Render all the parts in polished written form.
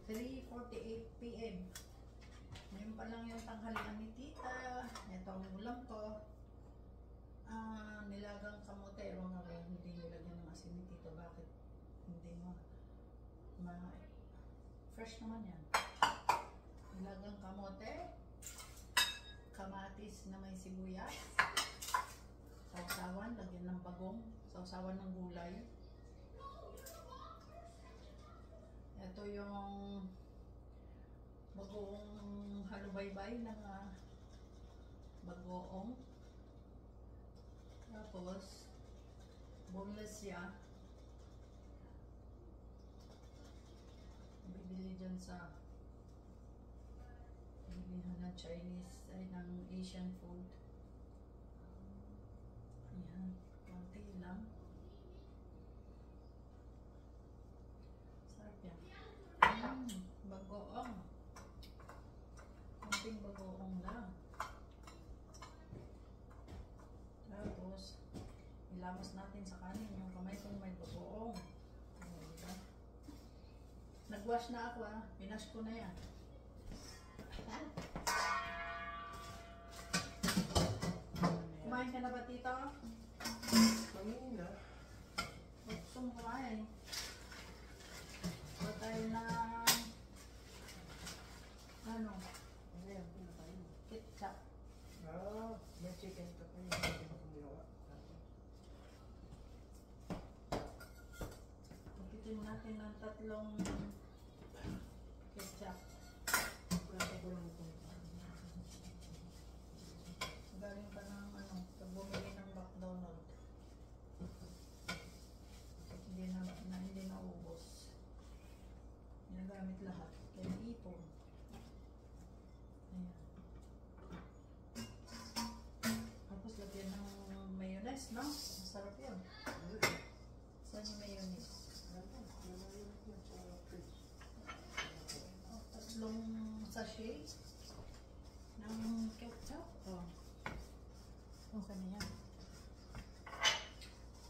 3:48 PM. Ngayon pa lang yung tanghalian ni tita. Ito ang ulam ko. Nilagang kamote. Ewan nga kaya hindi nilagyan ng asin ni tita. Bakit hindi fresh naman yan. Nilagang kamote. Kamatis na may sibuyas. Sausawan. Lagyan ng bagong. Sausawan ng gulay. Ito yung bagoong halubaybay ng bagoong. Tapos, boneless siya. Bibili dyan sa bilihan ng Chinese, ay ng Asian food. Ayan, konti lang. Sarap yan. Bagoong. Konting bagoong lang. Tapos, ilamos natin sa kanin yung kamay kung may bagoong. Diba? Nag-wash na ako Pinash ko na yan. Kumain ka na ba, tito? Kanina. Gusto mo kumain? Ba tayo na ano? Ano yan? Pinakain mo. Ketchup. May chicken ka pa yung hindi ko ginawa. Pagkitin natin ng 3 ketchup. Wala ko lang ito. Galing pa ng pag bumili ng McDonald's. Hindi na ubos. Ginagamit lahat. Kaya ipon. Ayan. Tapos lagyan ng mayonnaise, no? Masarap yun. Saan yung mayonnaise? 3 sachet ng ketchup. Okay na yan.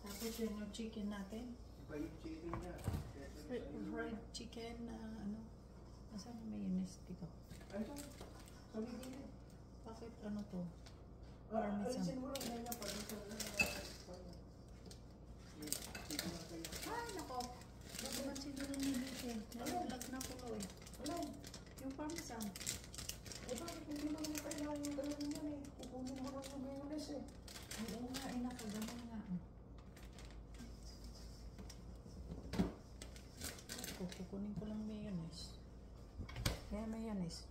Tapos yun yung chicken natin. Iba yung chicken niya. Fried chicken na Nasaan yung mayonnaise dito? Ano? Sabi din. Bakit to? Alisin mo lang na pa rin sa chicken na kayo. Ay, nako. Ba't naman siguro nilitin? Nalaglag na ko Ano? Yung parmesan. Bakit hindi mo naman kailangan yung gano'n yan Kukunin mo lang yung mayonnaise Oo nga, nakaganon nga. Kukunin ko lang mayonnaise. Kaya mayonnaise.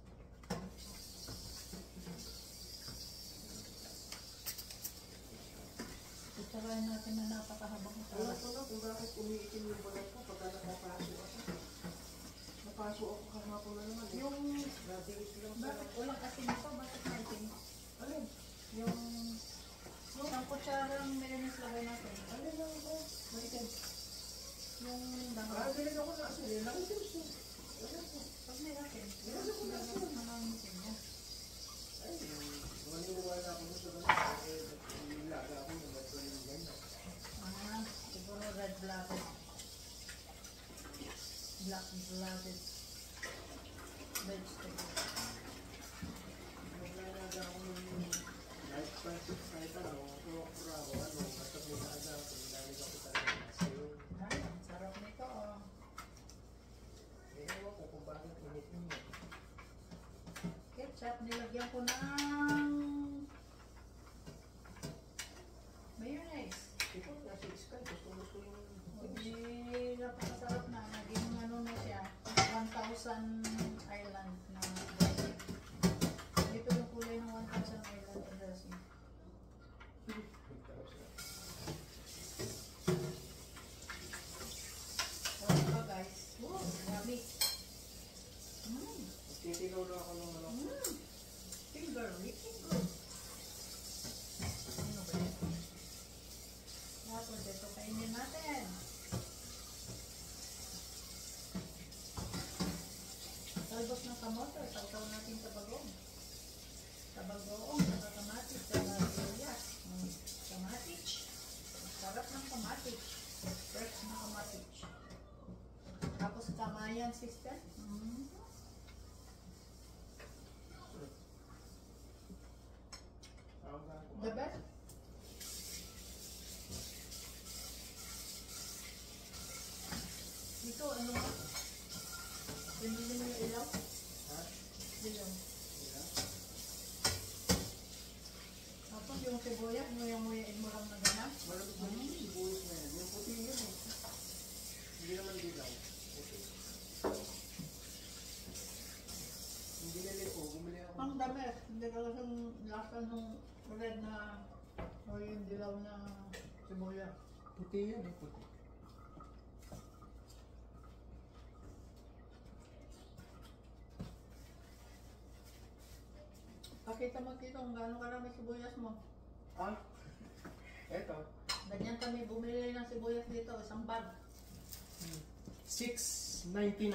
Itarayan natin na napakahabang ito. Wala ko na kung bakit umiitim yung balat ko pagka nakapaso ako. Napaso ako kahapon na naman Yung, Natiis lang bakit walang asin ito? Bakit maitim? Alin? Yung isang kutsarang mayonnaise lagay natin. Alin lang ako? Maitim. Yung dami. Bilhin ako na asin Nakitim siya. Alin po? Pag may asin, Bilhin ako na asin. mamamitin niya. Ay, maniwala ako sa ganun. Nilaga ako na ba't yung ganyan. Siguro red blooded. Black blooded vegetable. Nilaga ako ng light spices kahit okra o basta may naaga ako. Nilaga ako talaga ng asin. Ay, ang sarap nito Ewan ko kung bakit initin mo. Ketchup, nilagyan ko ng mayonnaise. Ito, nasa Sky. Gusto yung... Hindi, napakasarap na. Naging na siya. 1,000 island na dressing. Dito yung kulay ng 1,000 island na dressing. So, ito guys. Yummy. Titinaw lang ako ng Finger licking good. Ano ba yun? Tapos ito kainin natin. Talbos ng kamote. Tawtaw natin sa bagong. Sa bagoong, sa kamatis, sa sibuyas. Kamatis. Sarap ng kamatis. Fresh na kamatis. Tapos kamayan sister. The best? Ito, ano nga? Pinili mo yung ilaw? Ha? Ilaw. Yeah. Tapos yung sibuyas, nguya-nguyain mo lang na gana. Malamig na yung sibuyas na yan. Yung puti yun eh. Hindi naman dilaw. Puti. Yung binili ko, bumili ako. Ang dami. Hindi ka lang lasa nung red na o yung dilaw na sibuyas. Puti yan eh, puti. Pakita mo dito kung gaano karami sibuyas mo. Ah? Eto. Ganyan kami bumili ng sibuyas dito, isang bag. $6.99.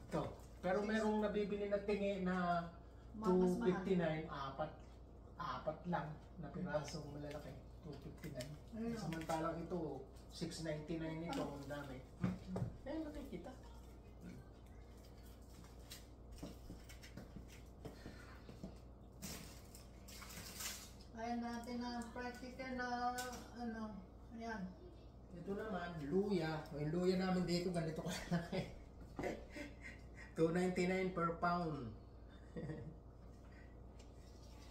Ito. Pero merong nabibili na tingi na Mas mahal. $2.59. Apat lang na pirasong malalaki. $2.59. Ayun. Samantalang ito, $6.99 ito. Ang dami. Eh, nakikita. Ayan natin na fried chicken na ano, ayan. Ito naman, luya. Yung luya namin dito, ganito kalaki. $2.99 per pound.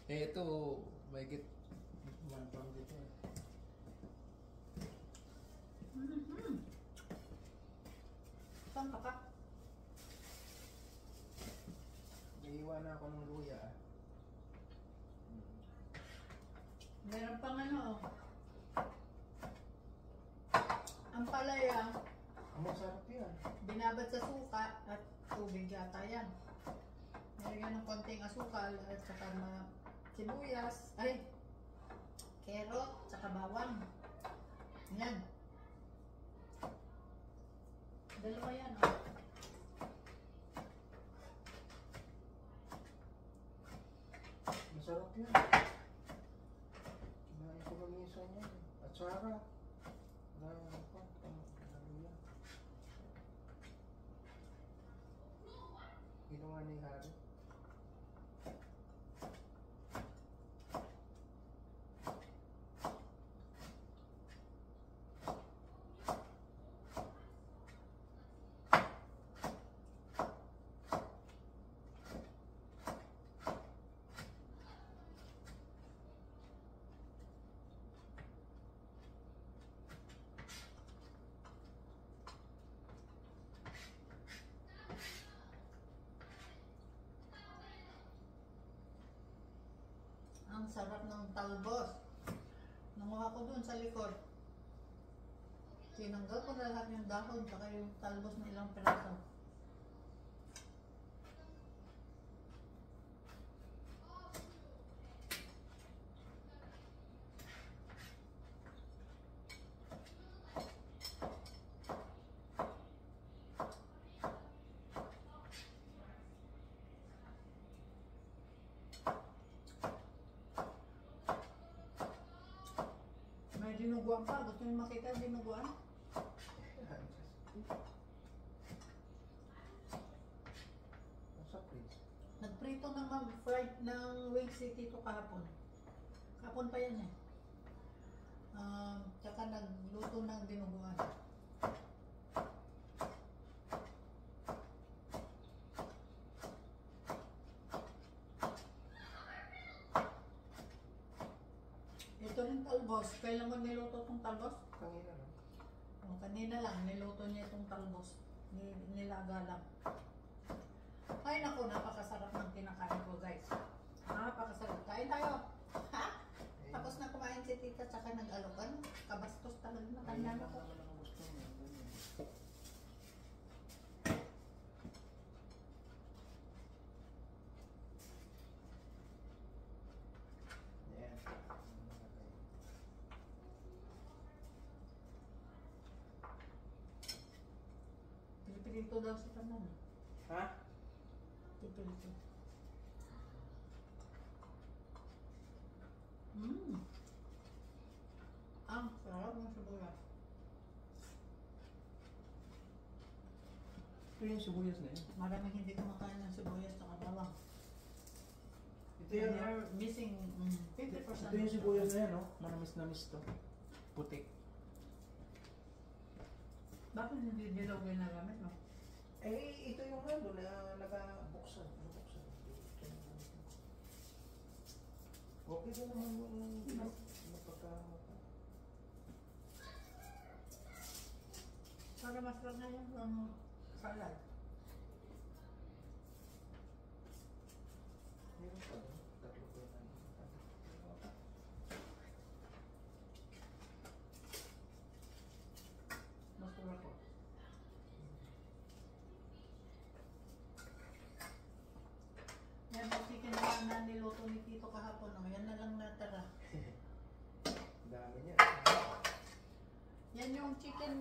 Eh, ito, may git 1 pound dito. Saan ka pa? Naiiwan na ako ng luya. Meron pang ano, oh. Ang palaya, Ang masarap yan. binabad sa suka at tubig yata yan. Nilagyan ng konting asukal at saka sibuyas, ay, carrot, saka bawang. Yan. Dalawa yan, oh. Masarap yan. Kinain ko lang isa niya. At saka, ginawa ni Harry. Ang sarap ng talbos. Nanguha ko dun sa likod. Tinanggal ko na lahat yung dahon saka yung talbos na ilang piraso. May dinuguan pa. Gusto niyo makita yung dinuguan? Nasa fridge. Nagprito ng fried ng wings si Tito kahapon. Kahapon pa yan eh. Tsaka nagluto ng dinuguan. Ito rin talbos. Kailan mo niluto itong talbos? Kanina lang. Kanina lang, niluto niya itong talbos. Nilaga lang. Ay naku, napakasarap ng kinakain ko guys. Napakasarap. Kain tayo. Ha? Tapos na kumain si tita tsaka nag-alokan. Kabastos talaga na kanya na ko. Pilipilito daw si kanan. Ha? Pilipilito. Ang sarap ng sibuyas. Ito yung sibuyas na yun. Maraming hindi kumakain ng sibuyas sa bawang. Ito yung They're missing 50%. sa Ito yung sibuyas na yan, no? Manamis na miss to. Putik. Bakit hindi dilaw ginagamit, no? Eh, ito yung ano na nagabuksan. Okay din naman yung Para masarap na yung salad. Meron pa doon. Tatlo ko yan. Masarap po. Yan, yung chicken na niluto ni Tito kahapon, no? Yan na lang natara. Dami niya. Yan yung chicken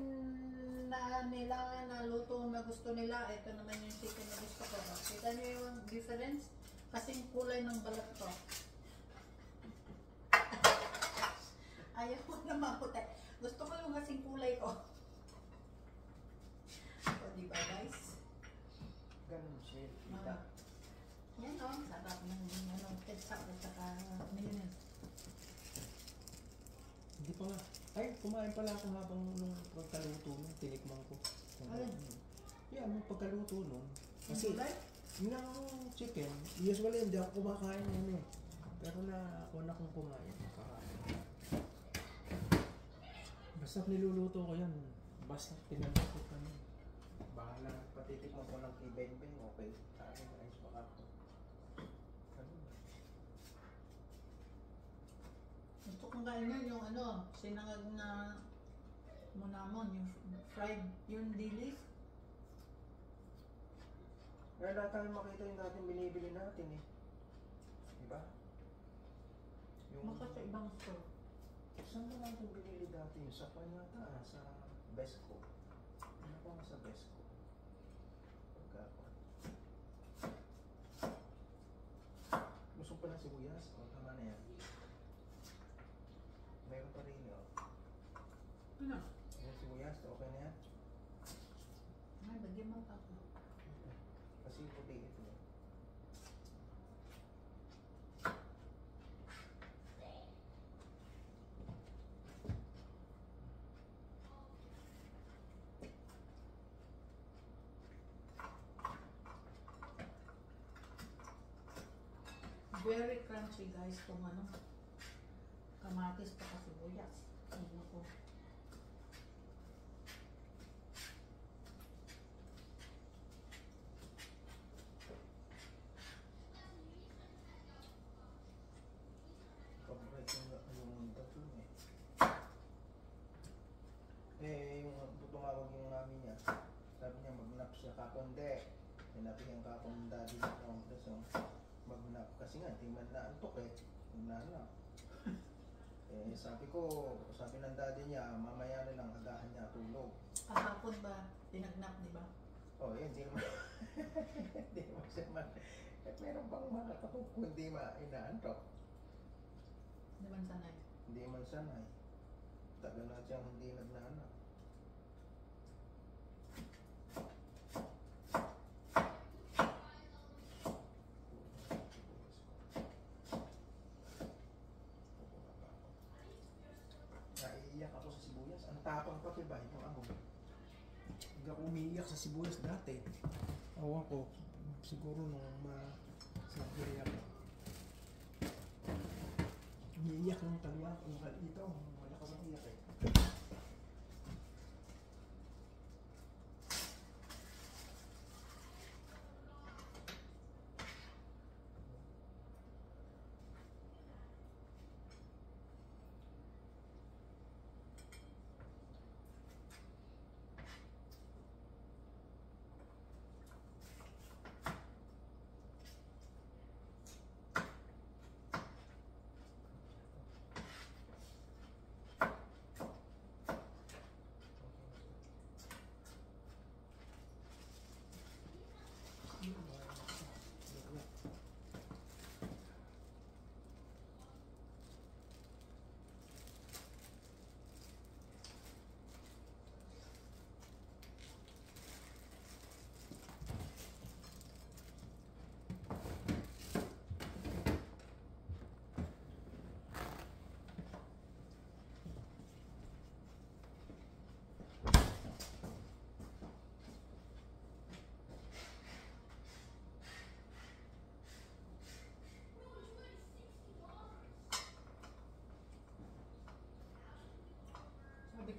na nila naluto na gusto nila. Ito naman yung chicken na gusto ko. Kita niyo yung difference? Kasing kulay ng balat ko. Ayaw ko na maputi. Gusto ko yung kasing kulay ko. O, diba guys? Ganun siya. Kita. Yan o, sarap ng ketchup at saka mayonnaise. Hindi pa nga. Ay, kumain pala ako habang nung pagkaluto nung tinikman ko. Alin? Yan, nung pagkaluto nung. Yung Kasi, kulay? yung chicken, usually hindi ako kumakain ano eh. Pero ako na kong kumain. Basta niluluto ko yan. Basta pinagkakot ka nun. Bahala. Patitikman ko ng kay Ben, okay. Sa akin, ayos pa ako. Ganun. Gusto kong kainin yung ano, sinangag na munamon, yung fried, yung dilis. Kaya lahat tayo makita yung dating binibili natin eh. Diba? Maka sa ibang store. Saan ba natin binili dati yung sa Panyata? Sa Besco. Ano ba nga sa Besco? Pagkakon. Gusto pa ng sibuyas? O, tama na yan. Meron pa rin yun. Ano? Yung sibuyas, okay na yan? Ay, bagyan mo pa ako. Kasi puti ito. Very crunchy guys kung ano. Kamatis pa kasi sibuyas. Ano ko. Paborito yung tatlo eh. Eh, yung tumawag yung mami niya. Sabi niya mag-nap siya kakonde. Sinabihan ka akong daddy niya ng mag-nap. Kasi nga, di man naantok eh. Mag-nap. Eh, sabi ng daddy niya, mamaya na lang agahan niya tulog. Kahapon ba, tinagnap, di ba? Oh, yun, hindi naman. Hindi naman siya man. At meron bang mga kapag kung hindi inaantok? Di man sanay. Hindi man sanay. Tagal na siyang hindi nagnanap. Naiiyak ako sa sibuyas. Ang tapang pa ba yung ako. Hindi ako umiiyak sa sibuyas dati. Awan ko. Siguro nung sabi ako. Umiiyak yung talwa. Yung kalito. Malakas ang iyak eh.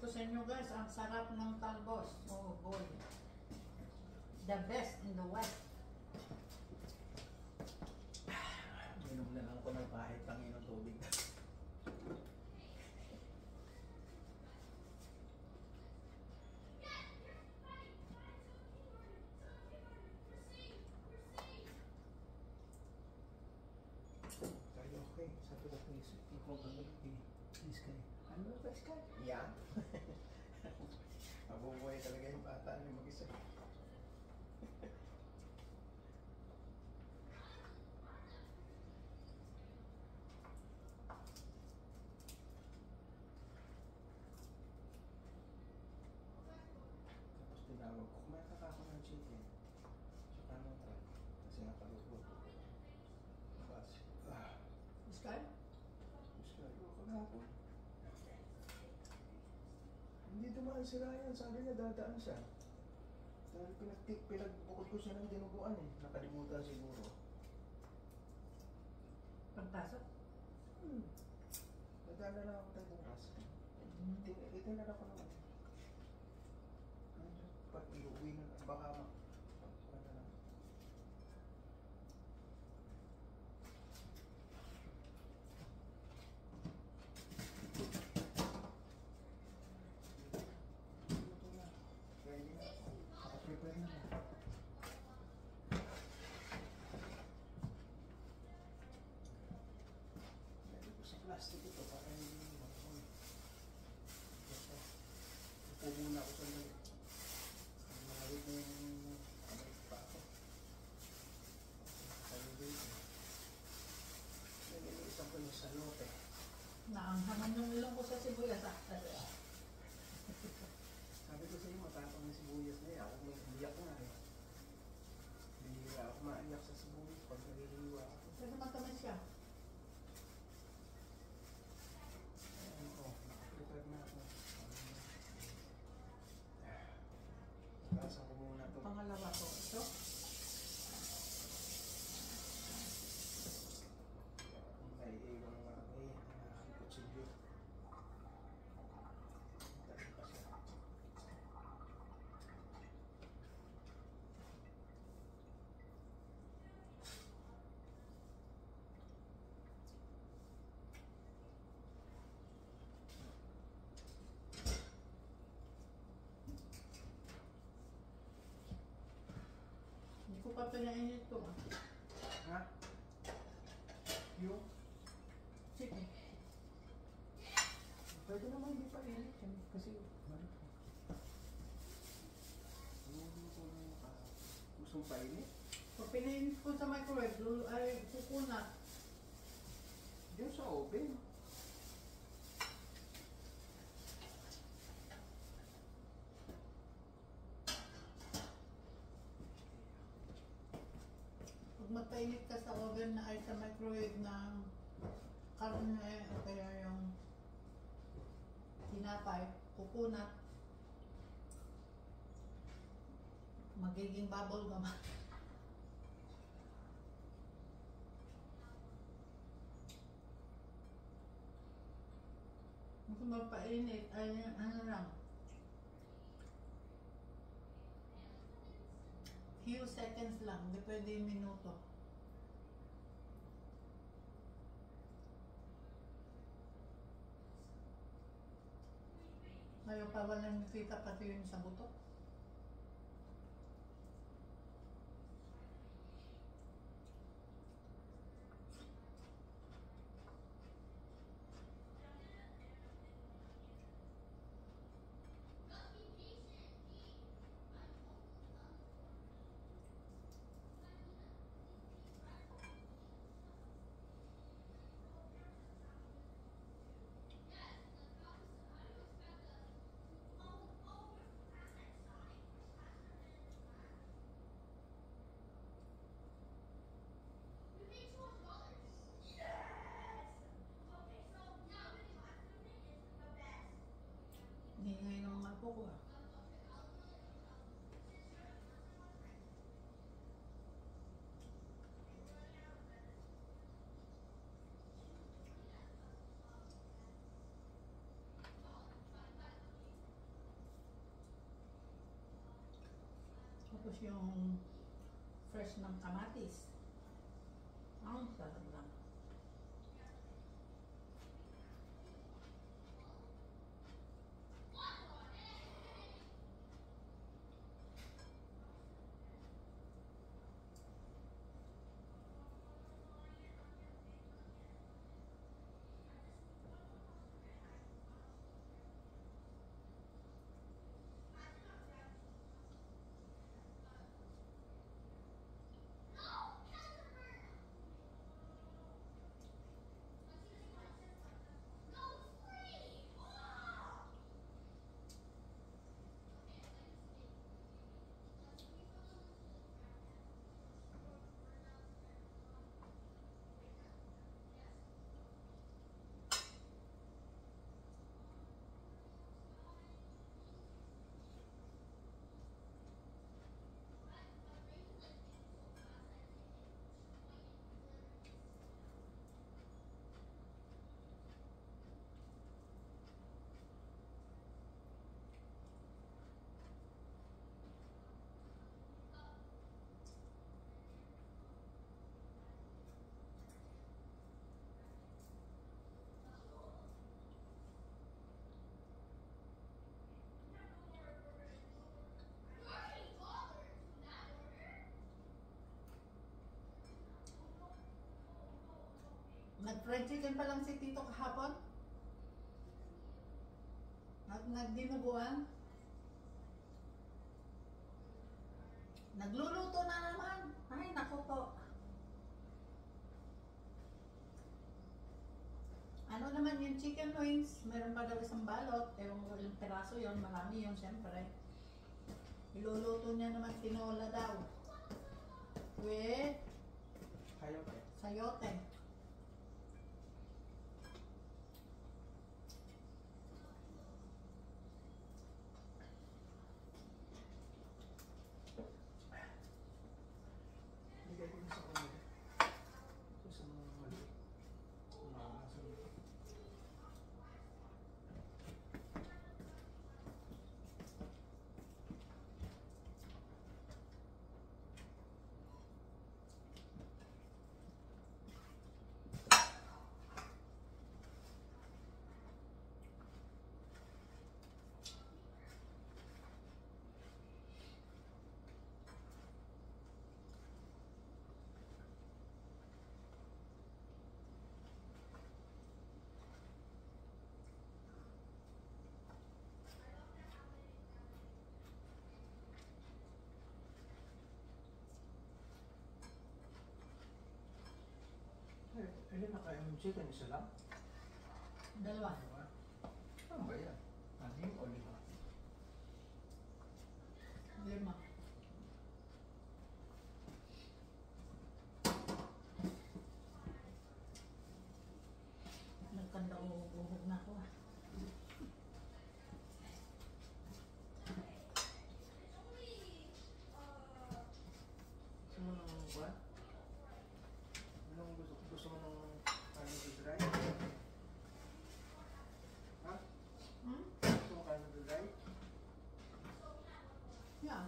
sa inyo guys, ang sarap ng talbos. Oh boy. The best in the West. Minom na lang ako ng kahit Panginoon tubig. Tayo okay. Sabi ko kung isip ko kung Sky. Ano ba Sky? Yan. Mabubuhay talaga yung bata niyo mag-isa. Tapos tinawag ko, kumain ka ako ng chicken. Tsaka ng truck. Kasi nakalugod. Tapos, Sky? Sky, kahapon. Hindi dumaan si Ryan. Sabi niya dadaan siya. Dahil pinagbukod ko siya ng dinuguan eh. Nakalimutan siguro. Pagpasok? Dadaan na lang ako tayo bukas. Itinala ko naman. Pag iuwi na, baka ano na. Ito na. Ready na ako. Naka-prepare na ako. Lagay ko sa plastic ito para hindi mag-hold. Upo muna ako sandali. Mahawig na yung kamay pa ako. Salubay ko. Nililisan ko yung salote. Naanghangan yung ilong ko sa sibuyas. Sabi ko sa iyo, matapang ng sibuyas na yan. Ako may umiyak nga eh. Bihira ako maiyak sa sibuyas pag naliliwa ako. Pero matamis siya. Ayan ko, nakaprepare na ako. Tasan ko muna ito. Pangalawa ko. Ito? May iwan nga may kutsilyo. Dali pa siya. Hindi ko pa pinainit to. Ha? Yung? Chicken. Pwede naman hindi pa init yan. Kasi, ano? Gustong pa init? Pag pinainit ko sa microwave, ay kukunat. Diyan sa oven. Pag magpainit ka sa oven na ay sa microwave ng karne o kaya yung tinapay, kukunat, magiging bubble gum. Kung magpainit ay ano lang, few seconds lang, hindi pwede yung minuto. Ngayon pa walang nakita pati yun sa buto. Hingay ng mga po ko ah. Tapos yung fresh ng kamatis. Ang sarap lang. Nag-fried chicken pa lang si Tito kahapon. At nagdinuguan. Nagluluto na naman. Ay, naku po. Ano naman yung chicken wings? Meron pa daw isang balot. Ewan ko ilang peraso yon, marami yon siyempre. Iluluto niya naman tinola daw. With Sayote. sayote. Bigay ko na sa kanila. So, sa mga mali. Nakakasa nito. Ano nakain yung chicken? Isa lang? Dalawa. Diba? Ano ba yan? Anim o lima? 5. Nagkanda uhog na ako ah. Gusto mo ng what? Anong gusto mo ng kanin to dry? Ha? Hmm? Gusto mo kanin to dry? Yeah.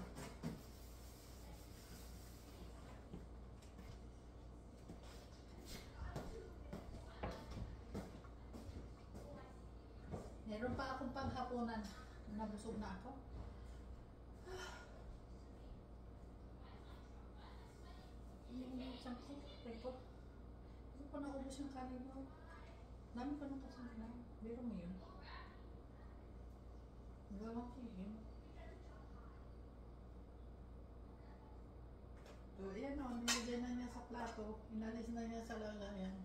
Meron pa akong panghapunan. Nabusog na ako. Yung isang ko, teko. Hindi ko naubos yung kanin mo. Dami ko nung kasama. Biro mo yun. Gawang yun. So, yan o, nilagay na niya sa plato. Inalis na niya sa lagayan.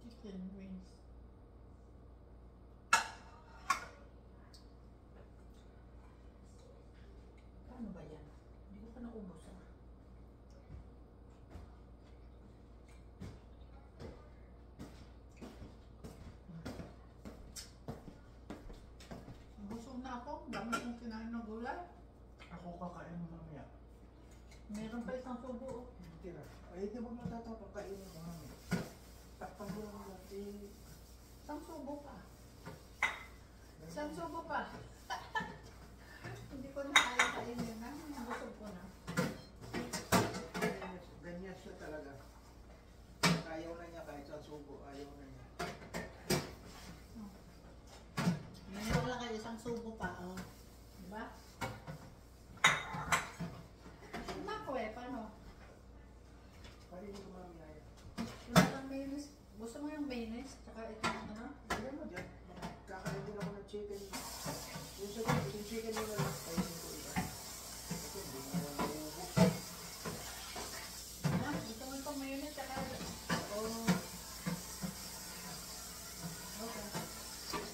Chicken wings. Paano ba yan? Hindi ko pa naubos ah. Busog na ako. Dami kong kinain ng gulay. Ako kakain mo mamaya. Meron pa isang subo. Oh. Tira. Ay, di mo matatapang kainin mo mamaya. Takpan mo lang natin. Isang subo pa. Isang subo pa. Hindi ko na isang subo pa, oh. Diba? Nako eh, paano? Pwede mo mami ay. Wala kang mayonnaise. Gusto mo yung mayonnaise? Tsaka ito, ano? Alam mo dyan, kakain din ako ng chicken. Yung chicken mo na lang, kainin ko iba. Kasi hindi mo naman maubos. Ha? Gusto mo itong mayonnaise? Tsaka, oh. Okay.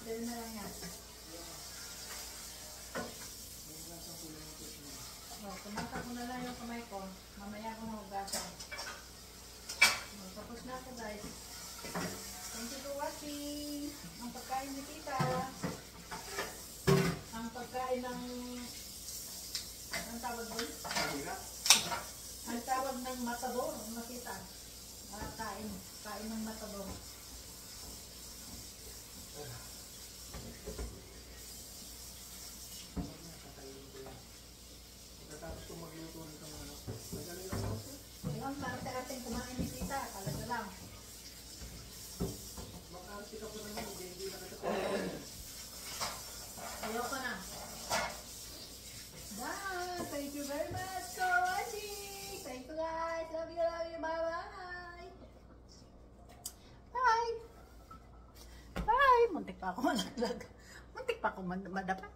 Dahil na lang yan. May lasang kulang ng chicken. Oh, kumasa ko na lang yung kamay ko. Mamaya ko mahugasan. Oh, tapos na ako guys. Thank you for watching. Ang pagkain ni Tita. Ang pagkain ng... Ang tawag doon? Ang tawag ng matador. Makita. Kain. Kain ng matador. Kakainin ko yan. Pagkatapos kong magluto nitong ano, magaling lang ako. Ilang arte-arteng kumain ni Tita. Talaga lang. Mag-arte ka pa naman, hindi na kita kumain. Ayoko na. Bye! Thank you very much for watching! Thank you guys! Love you, love you! Bye-bye! Bye! Bye! Muntik pa ako malaglag. Muntik pa ako madapa.